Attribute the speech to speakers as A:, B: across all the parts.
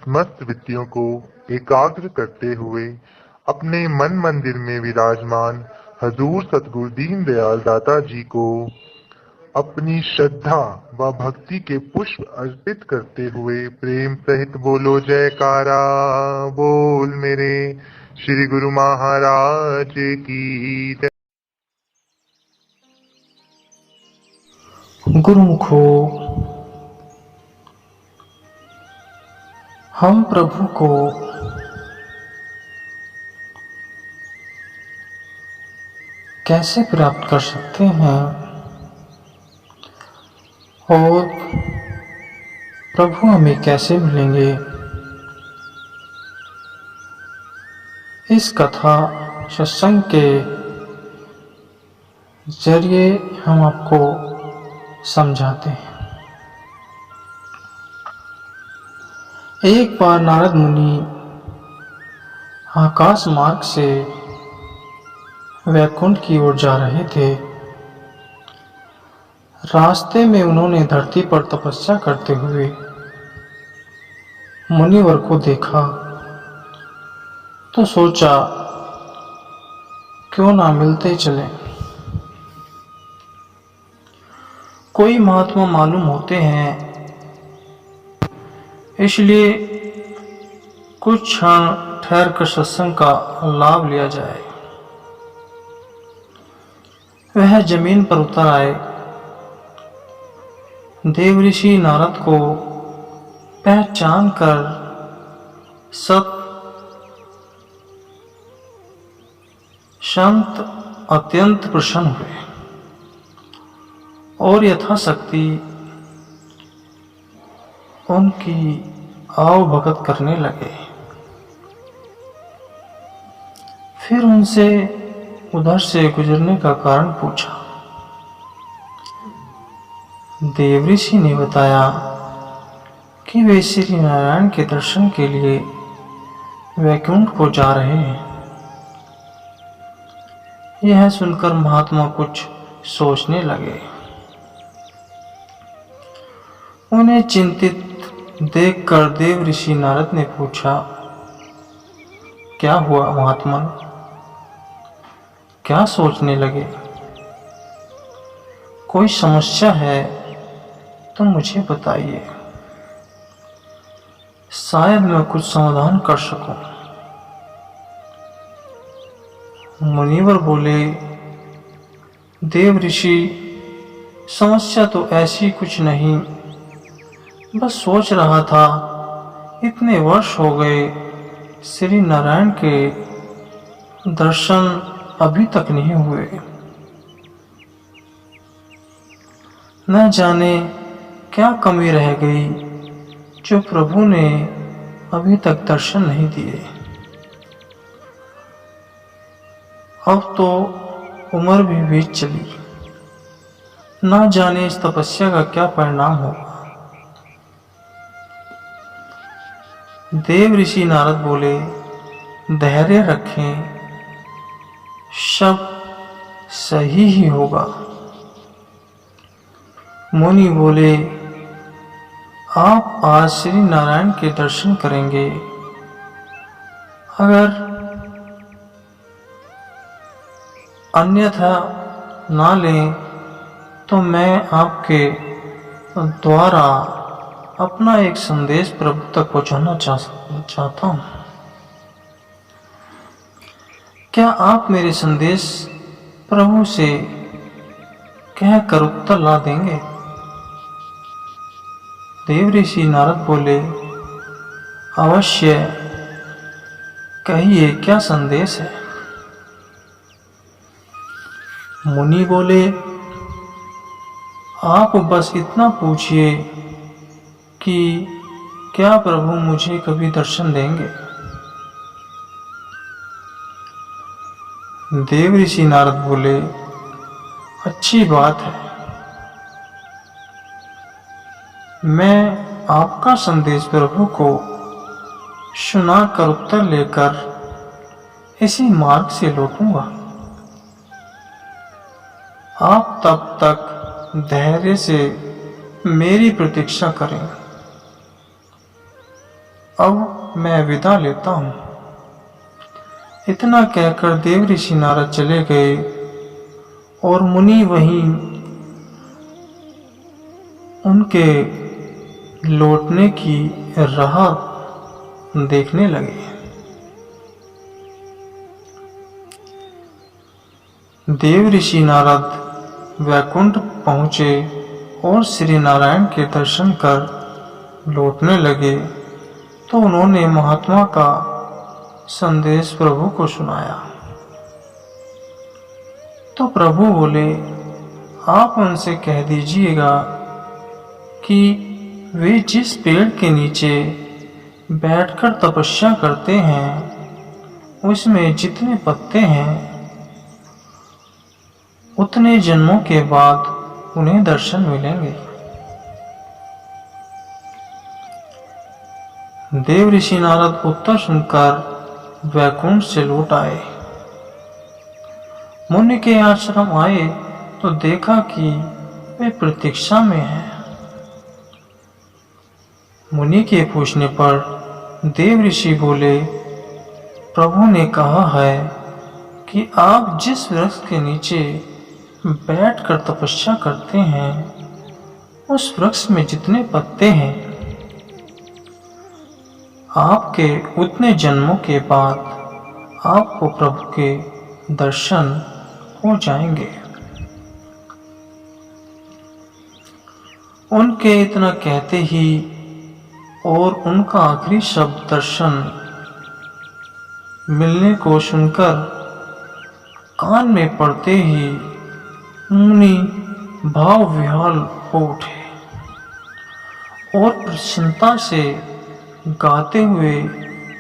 A: समस्त वृत्तियों को एकाग्र करते हुए अपने मन मंदिर में विराजमान हजूर सतगुरु दीनदयाल दाता जी को अपनी श्रद्धा व भक्ति के पुष्प अर्पित करते हुए प्रेम सहित बोलो जयकारा। बोल मेरे श्री गुरु महाराज की जय।
B: गुरुमुखो, हम प्रभु को कैसे प्राप्त कर सकते हैं और प्रभु हमें कैसे मिलेंगे, इस कथा सत्संग के जरिए हम आपको समझाते हैं। एक बार नारद मुनि आकाश मार्ग से वैकुंठ की ओर जा रहे थे। रास्ते में उन्होंने धरती पर तपस्या करते हुए मुनिवर को देखा तो सोचा क्यों ना मिलते चले। कोई महात्मा मालूम होते हैं, इसलिए कुछ क्षण ठहर कर सत्संग का लाभ लिया जाए। वह जमीन पर उतर आए। देवऋषि नारद को पहचान कर संत अत्यंत प्रसन्न हुए और यथाशक्ति उनकी आवभगत करने लगे। फिर उनसे उधर से गुजरने का कारण पूछा। देवऋषि ने बताया कि वे श्री नारायण के दर्शन के लिए वैकुंठ को जा रहे हैं। यह सुनकर महात्मा कुछ सोचने लगे। उन्हें चिंतित देखकर देवऋषि नारद ने पूछा, क्या हुआ महात्मा, क्या सोचने लगे? कोई समस्या है तो मुझे बताइए, शायद मैं कुछ समाधान कर सकूं। मुनिवर बोले, देवऋषि, समस्या तो ऐसी कुछ नहीं, बस सोच रहा था इतने वर्ष हो गए श्री नारायण के दर्शन अभी तक नहीं हुए। न जाने क्या कमी रह गई जो प्रभु ने अभी तक दर्शन नहीं दिए। अब तो उम्र भी बीत चली, न जाने इस तपस्या का क्या परिणाम होगा। देवऋषि नारद बोले, धैर्य रखें, सब सही ही होगा। मुनि बोले, आप आज श्री नारायण के दर्शन करेंगे, अगर अन्यथा ना लें तो मैं आपके द्वारा अपना एक संदेश प्रभु तक पहुंचाना चाहता हूं। क्या आप मेरे संदेश प्रभु से कह कर उत्तर ला देंगे? देवऋषि नारद बोले, अवश्य, कहिए क्या संदेश है? मुनि बोले, आप बस इतना पूछिए कि क्या प्रभु मुझे कभी दर्शन देंगे? देवऋषि नारद बोले, अच्छी बात है, मैं आपका संदेश प्रभु को सुनाकर उत्तर लेकर इसी मार्ग से लौटूंगा। आप तब तक धैर्य से मेरी प्रतीक्षा करें। अब मैं विदा लेता हूँ। इतना कहकर देव ऋषि नारद चले गए और मुनि वहीं उनके लौटने की राह देखने लगे। देव ऋषि नारद वैकुंठ पहुंचे और श्री नारायण के दर्शन कर लौटने लगे तो उन्होंने महात्मा का संदेश प्रभु को सुनाया। तो प्रभु बोले, आप उनसे कह दीजिएगा कि वे जिस पेड़ के नीचे बैठकर तपस्या करते हैं उसमें जितने पत्ते हैं उतने जन्मों के बाद उन्हें दर्शन मिलेंगे। देव ऋषि नारद उत्तर सुनकर वैकुंठ से लौट आए। मुनि के आश्रम आए तो देखा कि वे प्रतीक्षा में हैं। मुनि के पूछने पर देव ऋषि बोले, प्रभु ने कहा है कि आप जिस वृक्ष के नीचे बैठकर तपस्या करते हैं उस वृक्ष में जितने पत्ते हैं आपके उतने जन्मों के बाद आपको प्रभु के दर्शन हो जाएंगे। उनके इतना कहते ही और उनका आखिरी शब्द दर्शन मिलने को सुनकर कान में पड़ते ही मुनि भाव विह्वल हो उठे और प्रसन्नता से गाते हुए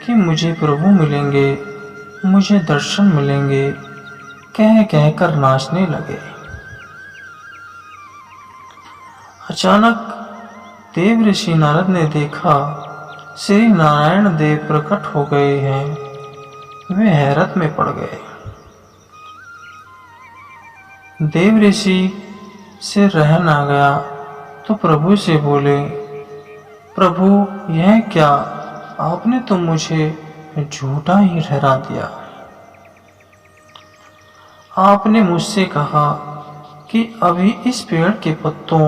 B: कि मुझे प्रभु मिलेंगे, मुझे दर्शन मिलेंगे, कह कहकर नाचने लगे। अचानक देव ऋषि नारद ने देखा श्री नारायण देव प्रकट हो गए हैं। वे हैरत में पड़ गए। देव ऋषि से रह ना गया तो प्रभु से बोले, प्रभु यह क्या, आपने तो मुझे झूठा ही ठहरा दिया। आपने मुझसे कहा कि अभी इस पेड़ के पत्तों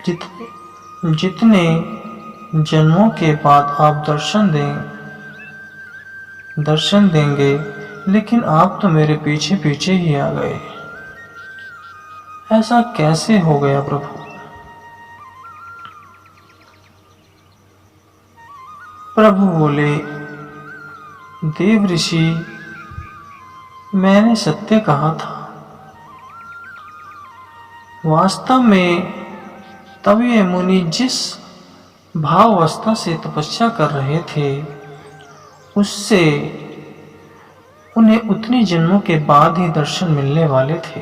B: जितने जन्मों के बाद आप दर्शन देंगे, लेकिन आप तो मेरे पीछे पीछे ही आ गए। ऐसा कैसे हो गया प्रभु? प्रभु बोले, देव ऋषि मैंने सत्य कहा था। वास्तव में तब ये मुनि जिस भाव अवस्था से तपस्या कर रहे थे उससे उन्हें उतने जन्मों के बाद ही दर्शन मिलने वाले थे,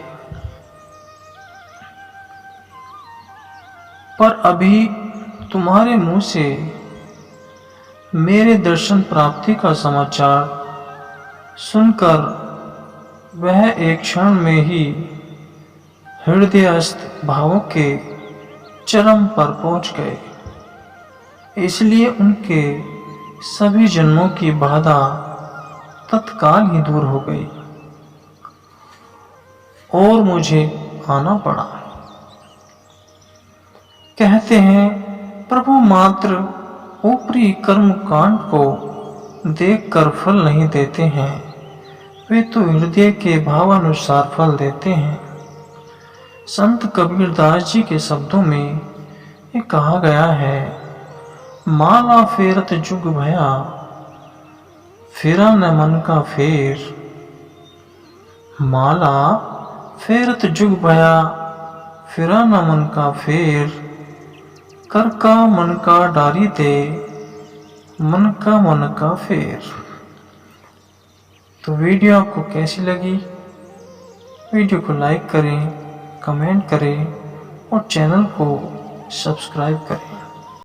B: पर अभी तुम्हारे मुंह से मेरे दर्शन प्राप्ति का समाचार सुनकर वह एक क्षण में ही हृदयस्थ भावों के चरम पर पहुंच गए। इसलिए उनके सभी जन्मों की बाधा तत्काल ही दूर हो गई और मुझे आना पड़ा। कहते हैं प्रभु मात्र ऊपरी कर्म कांड को देखकर फल नहीं देते हैं, वे तो हृदय के भावानुसार फल देते हैं। संत कबीरदास जी के शब्दों में ये कहा गया है, माला फेरत जुग भया फिरा न मन का फेर। माला फेरत जुग भया फिरा न मन का फेर। कर का मन का डारी दे मन का फेर। तो वीडियो आपको कैसी लगी? वीडियो को लाइक करें, कमेंट करें और चैनल को सब्सक्राइब करें।